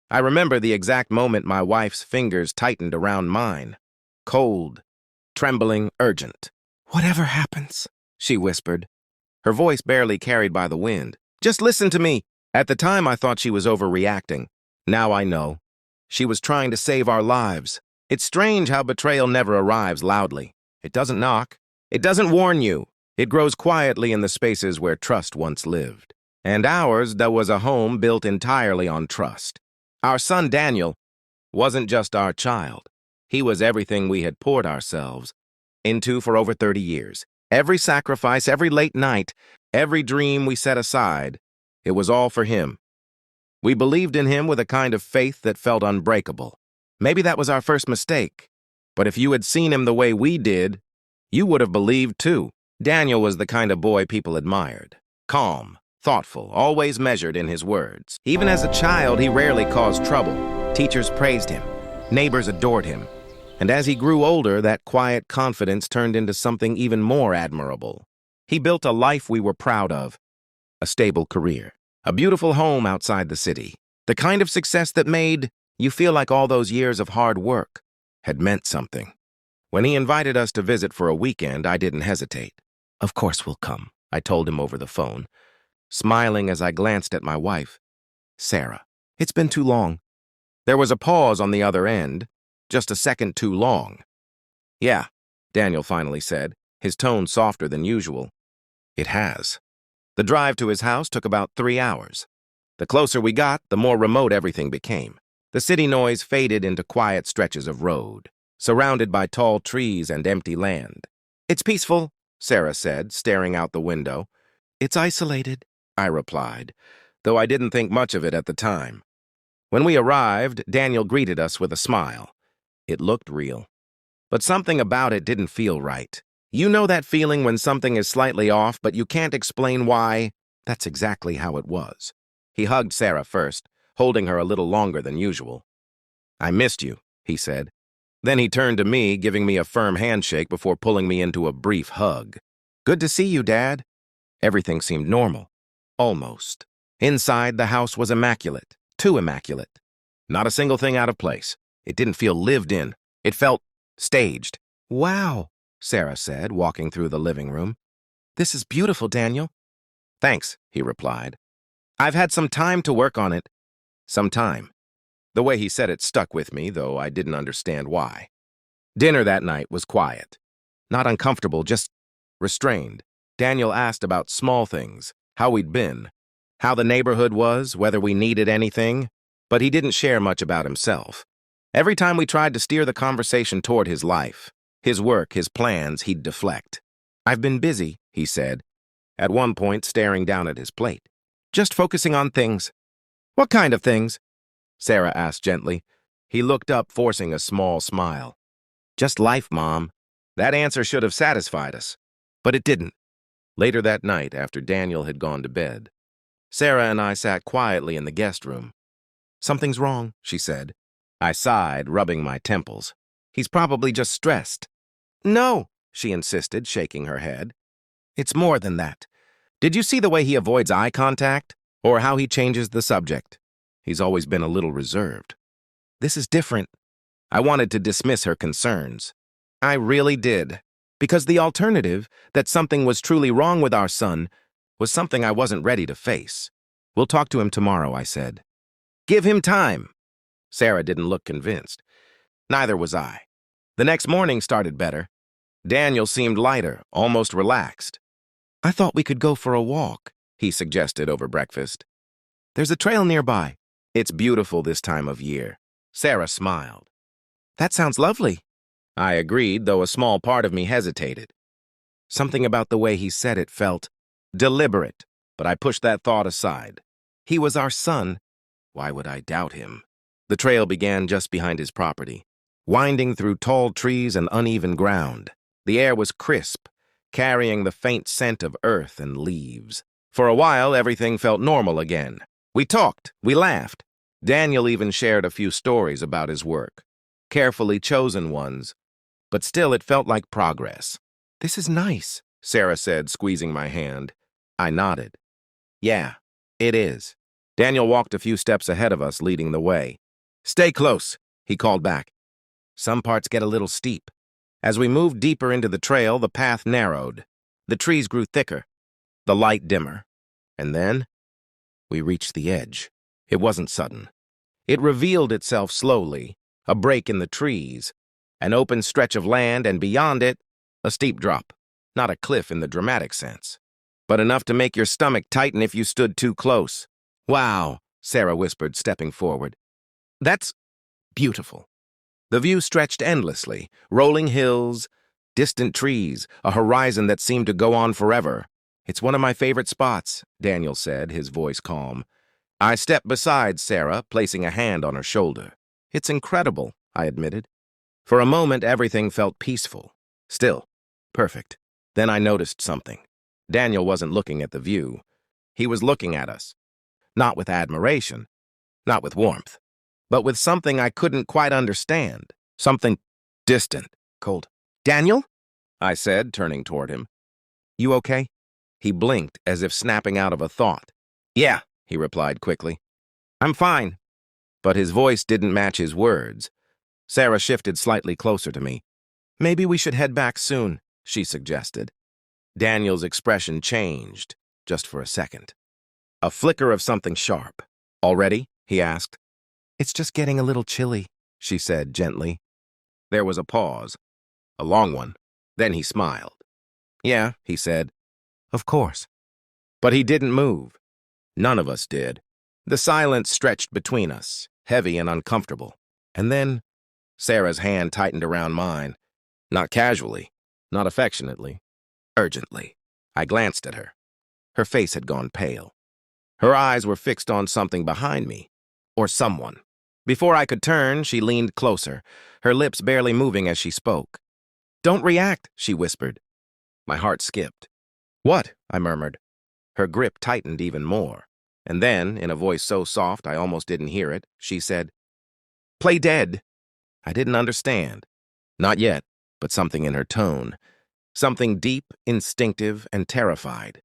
I remember the exact moment my wife's fingers tightened around mine. Cold, trembling, urgent. "Whatever happens," she whispered, her voice barely carried by the wind. "Just listen to me." At the time, I thought she was overreacting. Now I know. She was trying to save our lives. It's strange how betrayal never arrives loudly. It doesn't knock. It doesn't warn you. It grows quietly in the spaces where trust once lived. And ours, that was a home built entirely on trust. Our son Daniel wasn't just our child. He was everything we had poured ourselves into for over 30 years. Every sacrifice, every late night, every dream we set aside, it was all for him. We believed in him with a kind of faith that felt unbreakable. Maybe that was our first mistake. But if you had seen him the way we did, you would have believed too. Daniel was the kind of boy people admired. Calm, thoughtful, always measured in his words. Even as a child, he rarely caused trouble. Teachers praised him. Neighbors adored him. And as he grew older, that quiet confidence turned into something even more admirable. He built a life we were proud of, a stable career, a beautiful home outside the city, the kind of success that made you feel like all those years of hard work had meant something. When he invited us to visit for a weekend, I didn't hesitate. "Of course we'll come," I told him over the phone, smiling as I glanced at my wife, Sarah. "It's been too long." There was a pause on the other end, just a second too long. "Yeah," Daniel finally said, his tone softer than usual. "It has." The drive to his house took about 3 hours. The closer we got, the more remote everything became. The city noise faded into quiet stretches of road, surrounded by tall trees and empty land. "It's peaceful," Sarah said, staring out the window. "It's isolated," I replied, though I didn't think much of it at the time. When we arrived, Daniel greeted us with a smile. It looked real. But something about it didn't feel right. You know that feeling when something is slightly off, but you can't explain why? That's exactly how it was. He hugged Sarah first, holding her a little longer than usual. "I missed you," he said. Then he turned to me, giving me a firm handshake before pulling me into a brief hug. "Good to see you, Dad." Everything seemed normal. Almost. Inside, the house was immaculate. Too immaculate. Not a single thing out of place. It didn't feel lived in. It felt staged. "Wow," Sarah said, walking through the living room. "This is beautiful, Daniel." "Thanks," he replied. "I've had some time to work on it." Some time. The way he said it stuck with me, though I didn't understand why. Dinner that night was quiet. Not uncomfortable, just restrained. Daniel asked about small things, how we'd been, how the neighborhood was, whether we needed anything, but he didn't share much about himself. Every time we tried to steer the conversation toward his life, his work, his plans, he'd deflect. "I've been busy," he said, at one point staring down at his plate. "Just focusing on things." "What kind of things?" Sarah asked gently. He looked up, forcing a small smile. "Just life, Mom." That answer should have satisfied us, but it didn't. Later that night, after Daniel had gone to bed, Sarah and I sat quietly in the guest room. "Something's wrong," she said. I sighed, rubbing my temples. "He's probably just stressed." "No," she insisted, shaking her head. "It's more than that. Did you see the way he avoids eye contact? Or how he changes the subject? He's always been a little reserved." "This is different." I wanted to dismiss her concerns. I really did. Because the alternative, that something was truly wrong with our son, was something I wasn't ready to face. "We'll talk to him tomorrow," I said. "Give him time." Sarah didn't look convinced. Neither was I. The next morning started better. Daniel seemed lighter, almost relaxed. "I thought we could go for a walk," he suggested over breakfast. "There's a trail nearby." "It's beautiful this time of year." Sarah smiled. "That sounds lovely." I agreed, though a small part of me hesitated. Something about the way he said it felt deliberate, but I pushed that thought aside. He was our son. Why would I doubt him? The trail began just behind his property, winding through tall trees and uneven ground. The air was crisp, carrying the faint scent of earth and leaves. For a while, everything felt normal again. We talked, we laughed. Daniel even shared a few stories about his work, carefully chosen ones, but still it felt like progress. "This is nice," Sarah said, squeezing my hand. I nodded. "Yeah, it is." Daniel walked a few steps ahead of us, leading the way. "Stay close," he called back. Some parts get a little steep. As we moved deeper into the trail, the path narrowed. The trees grew thicker, the light dimmer. And then we reached the edge. It wasn't sudden. It revealed itself slowly, a break in the trees, an open stretch of land, and beyond it, a steep drop. Not a cliff in the dramatic sense, but enough to make your stomach tighten if you stood too close. "Wow," Sarah whispered, stepping forward. "That's beautiful." The view stretched endlessly, rolling hills, distant trees, a horizon that seemed to go on forever. "It's one of my favorite spots," Daniel said, his voice calm. I stepped beside Sarah, placing a hand on her shoulder. "It's incredible," I admitted. For a moment, everything felt peaceful. Still, perfect. Then I noticed something. Daniel wasn't looking at the view. He was looking at us. Not with admiration, not with warmth, but with something I couldn't quite understand. Something distant, cold. "Daniel?" I said, turning toward him. "You okay?" He blinked, as if snapping out of a thought. "Yeah," he replied quickly. "I'm fine." But his voice didn't match his words. Sarah shifted slightly closer to me. "Maybe we should head back soon," she suggested. Daniel's expression changed, just for a second. A flicker of something sharp. "Already?" he asked. "It's just getting a little chilly," she said gently. There was a pause, a long one. Then he smiled. "Yeah," he said. "Of course." But he didn't move. None of us did. The silence stretched between us, heavy and uncomfortable. And then Sarah's hand tightened around mine. Not casually, not affectionately, urgently. I glanced at her. Her face had gone pale. Her eyes were fixed on something behind me, or someone. Before I could turn, she leaned closer, her lips barely moving as she spoke. "Don't react," she whispered. My heart skipped. "What?" I murmured. Her grip tightened even more. And then, in a voice so soft I almost didn't hear it, she said, "Play dead." I didn't understand. Not yet, but something in her tone. Something deep, instinctive, and terrified.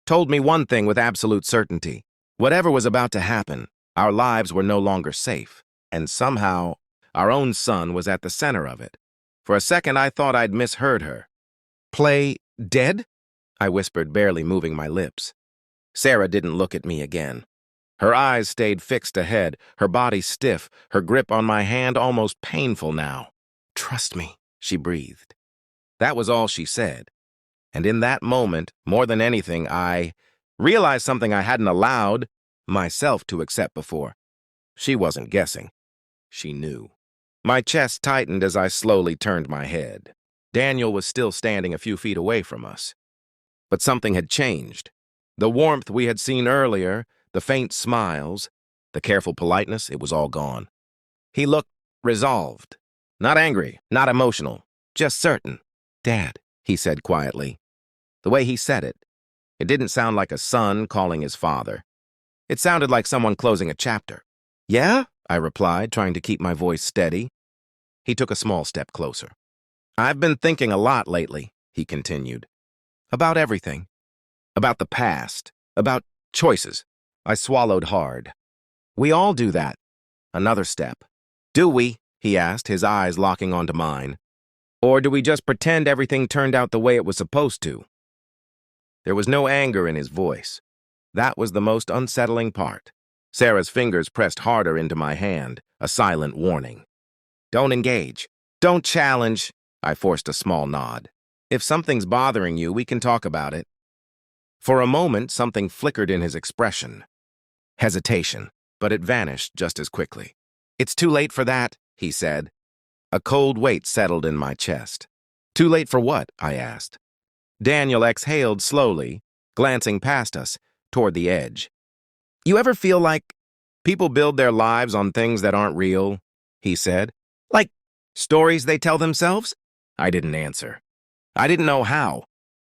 Told me one thing with absolute certainty. Whatever was about to happen, our lives were no longer safe. And somehow, our own son was at the center of it. For a second, I thought I'd misheard her. "Play dead?" I whispered, barely moving my lips. Sarah didn't look at me again. Her eyes stayed fixed ahead, her body stiff, her grip on my hand almost painful now. "Trust me," she breathed. That was all she said. And in that moment, more than anything, I realized something I hadn't allowed myself to accept before. She wasn't guessing. She knew. My chest tightened as I slowly turned my head. Daniel was still standing a few feet away from us. But something had changed. The warmth we had seen earlier, the faint smiles, the careful politeness, it was all gone. He looked resolved. Not angry, not emotional, just certain. "Dad," he said quietly. The way he said it didn't sound like a son calling his father. It sounded like someone closing a chapter. "Yeah?" I replied, trying to keep my voice steady. He took a small step closer. "I've been thinking a lot lately," he continued. "About everything. About the past. About choices." I swallowed hard. "We all do that." Another step. "Do we?" he asked, his eyes locking onto mine. "Or do we just pretend everything turned out the way it was supposed to?" There was no anger in his voice. That was the most unsettling part. Sarah's fingers pressed harder into my hand, a silent warning. "Don't engage. Don't challenge." I forced a small nod. "If something's bothering you, we can talk about it." For a moment, something flickered in his expression. Hesitation, but it vanished just as quickly. "It's too late for that," he said. A cold weight settled in my chest. "Too late for what?" I asked. Daniel exhaled slowly, glancing past us, toward the edge. "You ever feel like people build their lives on things that aren't real?" he said. "Like stories they tell themselves?" I didn't answer. I didn't know how.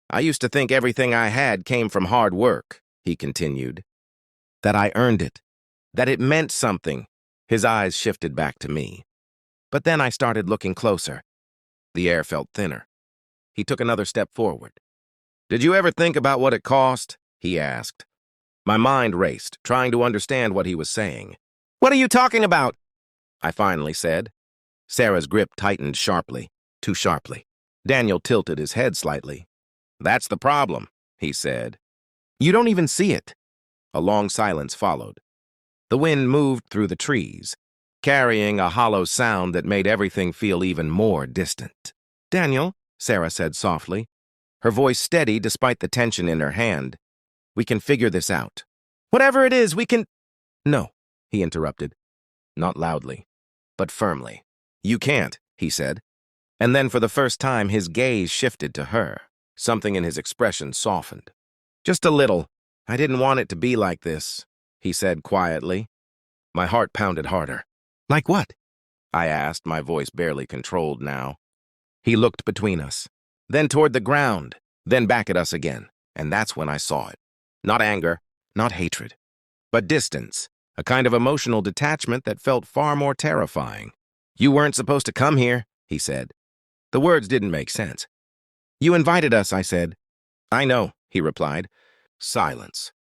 "I used to think everything I had came from hard work," he continued. "That I earned it. That it meant something." His eyes shifted back to me. But then I started looking closer. The air felt thinner. He took another step forward. "Did you ever think about what it cost?" he asked. My mind raced, trying to understand what he was saying. "What are you talking about?" I finally said. Sarah's grip tightened sharply, too sharply. Daniel tilted his head slightly. "That's the problem," he said. "You don't even see it." A long silence followed. The wind moved through the trees, carrying a hollow sound that made everything feel even more distant. "Daniel," Sarah said softly, her voice steady despite the tension in her hand, "we can figure this out. Whatever it is, we can—" "No," he interrupted. Not loudly, but firmly. "You can't," he said. And then for the first time, his gaze shifted to her. Something in his expression softened. "Just a little. I didn't want it to be like this," he said quietly. My heart pounded harder. "Like what?" I asked, my voice barely controlled now. He looked between us, then toward the ground, then back at us again, and that's when I saw it. Not anger, not hatred, but distance, a kind of emotional detachment that felt far more terrifying. "You weren't supposed to come here," he said. The words didn't make sense. "You invited us," I said. "I know," he replied. Silence.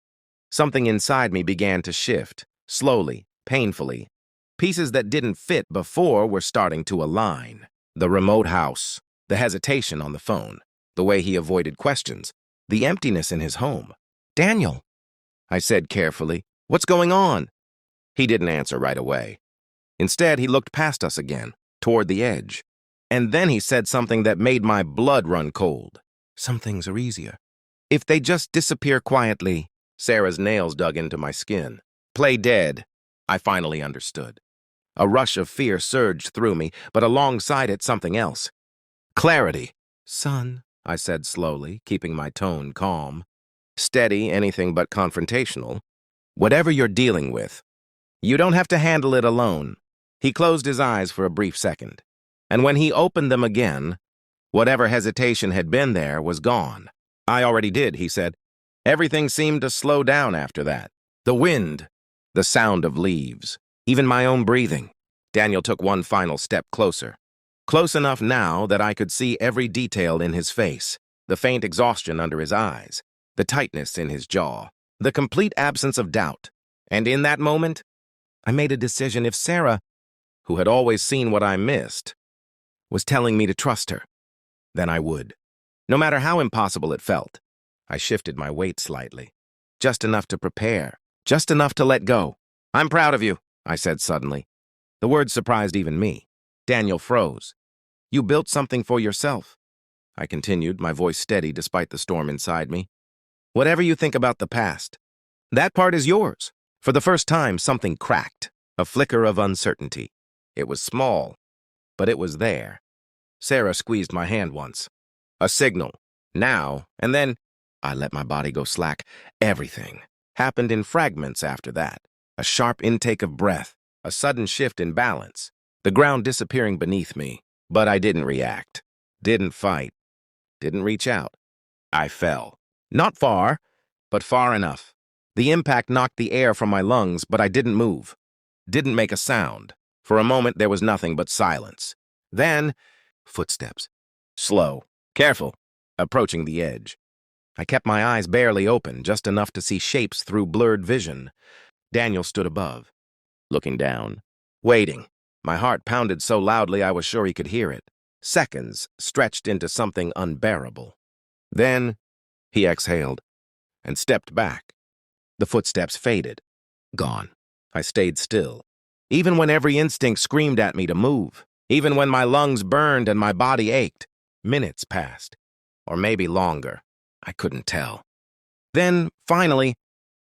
Something inside me began to shift, slowly, painfully. Pieces that didn't fit before were starting to align. The remote house, the hesitation on the phone, the way he avoided questions, the emptiness in his home. "Daniel," I said carefully, "what's going on?" He didn't answer right away. Instead, he looked past us again, toward the edge. And then he said something that made my blood run cold. "Some things are easier if they just disappear quietly." Sarah's nails dug into my skin. "Play dead." I finally understood. A rush of fear surged through me, but alongside it something else. Clarity. "Son," I said slowly, keeping my tone calm. Steady, anything but confrontational. "Whatever you're dealing with, you don't have to handle it alone." He closed his eyes for a brief second. And when he opened them again, whatever hesitation had been there was gone. "I already did," he said. Everything seemed to slow down after that. The wind, the sound of leaves, even my own breathing. Daniel took one final step closer. Close enough now that I could see every detail in his face, the faint exhaustion under his eyes, the tightness in his jaw, the complete absence of doubt. And in that moment, I made a decision. If Sarah, who had always seen what I missed, was telling me to trust her, then I would. No matter how impossible it felt. I shifted my weight slightly. Just enough to prepare. Just enough to let go. "I'm proud of you," I said suddenly. The words surprised even me. Daniel froze. "You built something for yourself," I continued, my voice steady despite the storm inside me. "Whatever you think about the past, that part is yours." For the first time, something cracked. A flicker of uncertainty. It was small, but it was there. Sarah squeezed my hand once. A signal. Now, and then, I let my body go slack. Everything happened in fragments after that. A sharp intake of breath, a sudden shift in balance, the ground disappearing beneath me. But I didn't react, didn't fight, didn't reach out. I fell. Not far, but far enough. The impact knocked the air from my lungs, but I didn't move, didn't make a sound. For a moment, there was nothing but silence. Then, footsteps. Slow, careful, approaching the edge. I kept my eyes barely open, just enough to see shapes through blurred vision. Daniel stood above, looking down, waiting. My heart pounded so loudly I was sure he could hear it. Seconds stretched into something unbearable. Then, he exhaled and stepped back. The footsteps faded. Gone. I stayed still. Even when every instinct screamed at me to move, even when my lungs burned and my body ached, minutes passed, or maybe longer. I couldn't tell. Then, finally,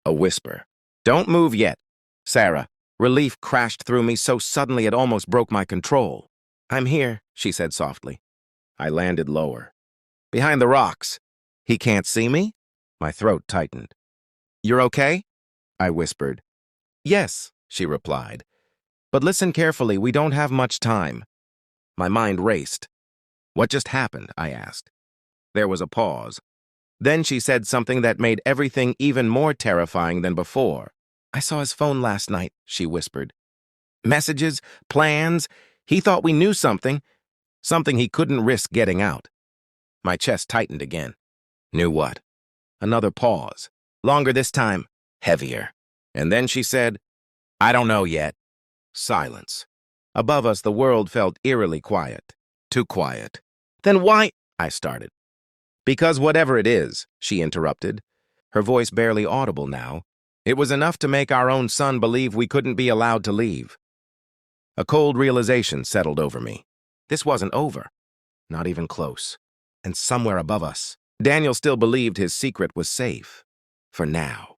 a whisper. "Don't move yet." "Sarah." Relief crashed through me so suddenly it almost broke my control. "I'm here," she said softly. I landed lower. "Behind the rocks." "He can't see me?" My throat tightened. "You're okay?" I whispered. "Yes," she replied. "But listen carefully, we don't have much time." My mind raced. "What just happened?" I asked. There was a pause. Then she said something that made everything even more terrifying than before. "I saw his phone last night," she whispered. "Messages, plans. He thought we knew something. Something he couldn't risk getting out." My chest tightened again. Knew what? Another pause. Longer this time. heavier. And then she said, "I don't know yet." Silence. Above us, the world felt eerily quiet. Too quiet. "Then why—" I started. "Because whatever it is," she interrupted, her voice barely audible now, "it was enough to make our own son believe we couldn't be allowed to leave." A cold realization settled over me. This wasn't over. Not even close. And somewhere above us, Daniel still believed his secret was safe. For now.